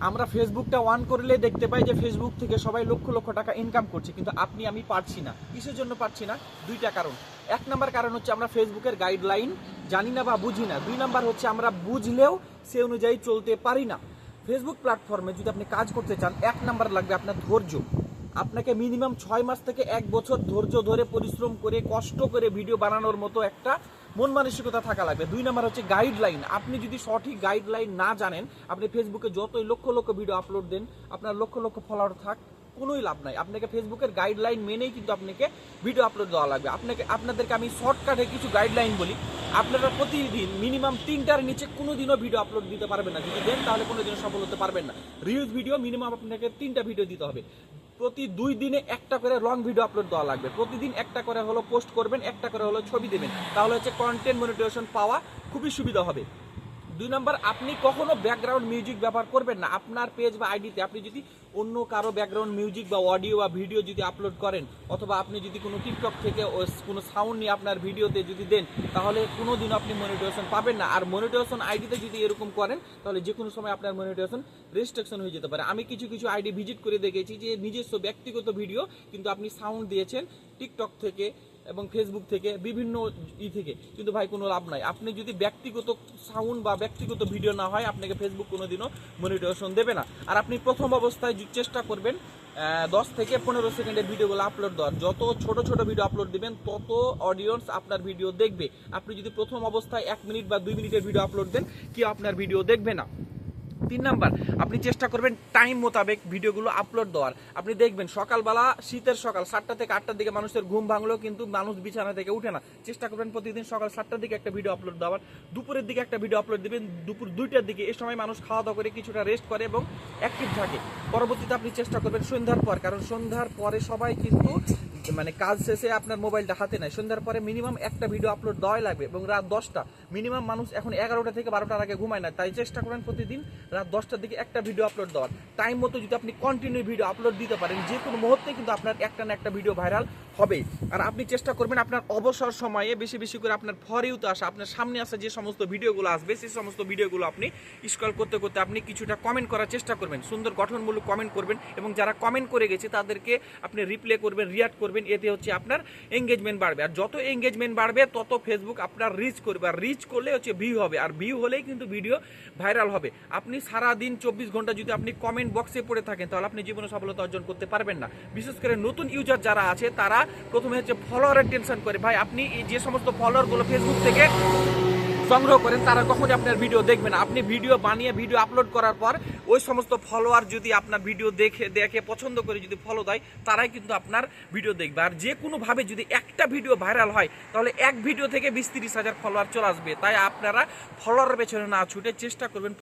আমরা ফেসবুকটা অন করলে দেখতে পাই যে ফেসবুক থেকে সবাই লক্ষ লক্ষ টাকা ইনকাম করছে, কিন্তু আমি পারছি না। কিসের জন্য পারছি না? দুইটা কারণ। এক নাম্বার কারণ হচ্ছে আমরা ফেসবুকের গাইডলাইন জানি না বা বুঝি না। দুই নাম্বার হচ্ছে আমরা বুঝলেও সে অনুযায়ী চলতে পারি না। ফেসবুক প্ল্যাটফর্মে যদি আপনি কাজ করতে চান, এক নাম্বার লাগবে আপনার ধৈর্য। আপনাকে মিনিমাম 6 মাস থেকে 1 বছর ধৈর্য ধরে পরিশ্রম করে কষ্ট করে ভিডিও বানানোর মতো একটা মন মানসিকতা থাকা লাগবে। দুই নাম্বার হচ্ছে গাইডলাইন। আপনি যদি সঠিক গাইডলাইন না জানেন, আপনি ফেসবুকে যতই লক্ষ লক্ষ ভিডিও আপলোড দেন, আপনার লক্ষ লক্ষ ফলোয়ার থাক, কোনোই লাভ নাই। আপনাকে ফেসবুকের গাইডলাইন মেনেই কিন্তু আপনাকে ভিডিও আপলোড দেওয়া লাগবে। আপনাদেরকে আমি শর্টকাটে কিছু গাইডলাইন বলি। আপনারা প্রতিদিন মিনিমাম 3টার নিচে কোনোদিনও ভিডিও আপলোড দিতে পারবেন না। যদি দেন তাহলে কোনোদিনও সফল হতে পারবেন না। রিলস ভিডিও মিনিমাম আপনাকে 3টা ভিডিও দিতে হবে। প্রতি 2 দিনে একটা করে লং ভিডিও আপলোড দেওয়া লাগবে। প্রতিদিন একটা করে হলো পোস্ট করবেন, একটা করে হলো ছবি দেবেন। তাহলে হচ্ছে কন্টেন্ট মনিটাইজেশন পাওয়া খুবই সুবিধা হবে। 2 নাম্বার, আপনি কখনো ব্যাকগ্রাউন্ড মিউজিক ব্যবহার করবেন না। আপনার পেজ বা আইডিতে আপনি যদি অন্য কারো ব্যাকগ্রাউন্ড মিউজিক বা অডিও বা ভিডিও যদি আপলোড করেন, অথবা আপনি যদি কোনো টিকটক থেকে কোনো সাউন্ড নিয়ে আপনার ভিডিওতে যদি দেন, তাহলে কোনোদিনও আপনি মনিটাইজেশন পাবেন না। আর মনিটাইজেশন আইডিতে যদি এরকম করেন, তাহলে যে কোনো সময় আপনার মনিটাইজেশন রেস্ট্রিকশন হয়ে যেতে পারে। আমি কিছু কিছু আইডি ভিজিট করে দেখেছি যে নিজস্ব ব্যক্তিগত ভিডিও কিন্তু আপনি সাউন্ড দিয়েছেন টিকটক থেকে এবং ফেসবুক থেকে, বিভিন্ন থেকে, কিন্তু ভাই কোনো লাভ নাই। আপনি যদি ব্যক্তিগত সাউন্ড বা ব্যক্তিগত ভিডিও না হয়, আপনাকে ফেসবুক কোনোদিনও মনিটাইজেশন দেবে না। আর আপনি প্রথম অবস্থায় চেষ্টা করবেন 10 থেকে 15 সেকেন্ডের ভিডিওগুলো আপলোড দেওয়ার। যত ছোট ছোট ভিডিও আপলোড দিবেন, তত অডিয়েন্স আপনার ভিডিও দেখবে। আপনি যদি প্রথম অবস্থায় 1 মিনিট বা 2 মিনিটের ভিডিও আপলোড দেন, কেউ আপনার ভিডিও দেখবে না। 3 নাম্বার, আপনি চেষ্টা করবেন টাইম মোতাবেক ভিডিওগুলো আপলোড দেওয়ার। আপনি দেখবেন সকালবেলা, শীতের সকাল 7টা থেকে 8টার দিকে মানুষের ঘুম ভাঙলেও কিন্তু মানুষ বিছানা থেকে উঠে না। চেষ্টা করবেন প্রতিদিন সকাল 7টার দিকে একটা ভিডিও আপলোড দেওয়ার, দুপুরের দিকে একটা ভিডিও আপলোড দিবেন, দুপুর 2টার দিকে। এই সময় মানুষ খাওয়া দাওয়া করে কিছুটা রেস্ট করে এবং অ্যাক্টিভ থাকে। পরবর্তীতে আপনি চেষ্টা করবেন সন্ধ্যার পর, কারণ সন্ধ্যার পরে সবাই কিন্তু কাজ শেষে আপনার মোবাইলটা হাতে নেয়। সন্ধ্যার পরে মিনিমাম একটা ভিডিও আপলোড দেওয়াই লাগবে। এবং রাত 10টা, মিনিমাম মানুষ এখন 11টা থেকে 12টার আগে ঘুমায় না, তাই চেষ্টা করেন প্রতিদিন রাত 10টার দিকে একটা ভিডিও আপলোড দেওয়ার। টাইম মতো যদি আপনি কন্টিনিউ ভিডিও আপলোড দিতে পারেন, যে কোনো মুহূর্তে কিন্তু আপনার একটা না একটা ভিডিও ভাইরাল হবে। আর আপনি চেষ্টা করবেন আপনার অবসর সময়ে বেশি বেশি করে আপনার ফর ইউতে আসা, আপনার সামনে আসা যে সমস্ত ভিডিওগুলো আসবে, সেই সমস্ত ভিডিওগুলো আপনি স্ক্রল করতে করতে আপনি কিছুটা কমেন্ট করার চেষ্টা করবেন। সুন্দর গঠনমূলক কমেন্ট করবেন এবং যারা কমেন্ট করে গেছে তাদেরকে আপনি রিপ্লে করবেন, রিয়াক্ট করবেন। এতে হচ্ছে আপনার এঙ্গেজমেন্ট বাড়বে। আর যত এঙ্গেজমেন্ট বাড়বে, তত ফেসবুক আপনার রিচ করবে। আর রিচ করলে হচ্ছে ভিউ হবে, আর ভিউ হলেই কিন্তু ভিডিও ভাইরাল হবে। আপনি সারাদিন 24 ঘন্টা যদি আপনি কমেন্ট বক্সে পড়ে থাকেন, তাহলে আপনি জীবনে সফলতা অর্জন করতে পারবেন না। বিশেষ করে নতুন ইউজার যারা আছে, তারা প্রথমে হচ্ছে ফলোয়ারের টেনশন করে। ভাই, আপনি যে সমস্ত ফলোয়ারগুলো ফেসবুক থেকে সংগ্রহ করেন, তারা কখনই আপনার ভিডিও দেখবে না। আপনি ভিডিও বানিয়ে ভিডিও আপলোড করার পর ওই সমস্ত ফলোয়ার যদি আপনার ভিডিও দেখে পছন্দ করে যদি ফলো দেয়, তারাই কিন্তু আপনার ভিডিও দেখবে। আর যে কোনোভাবে যদি একটা ভিডিও ভাইরাল হয়, তাহলে এক ভিডিও থেকে 20-30 হাজার ফলোয়ার চলে আসবে। তাই আপনারা ফলোয়ারের পেছনে না ছুটে চেষ্টা করবেন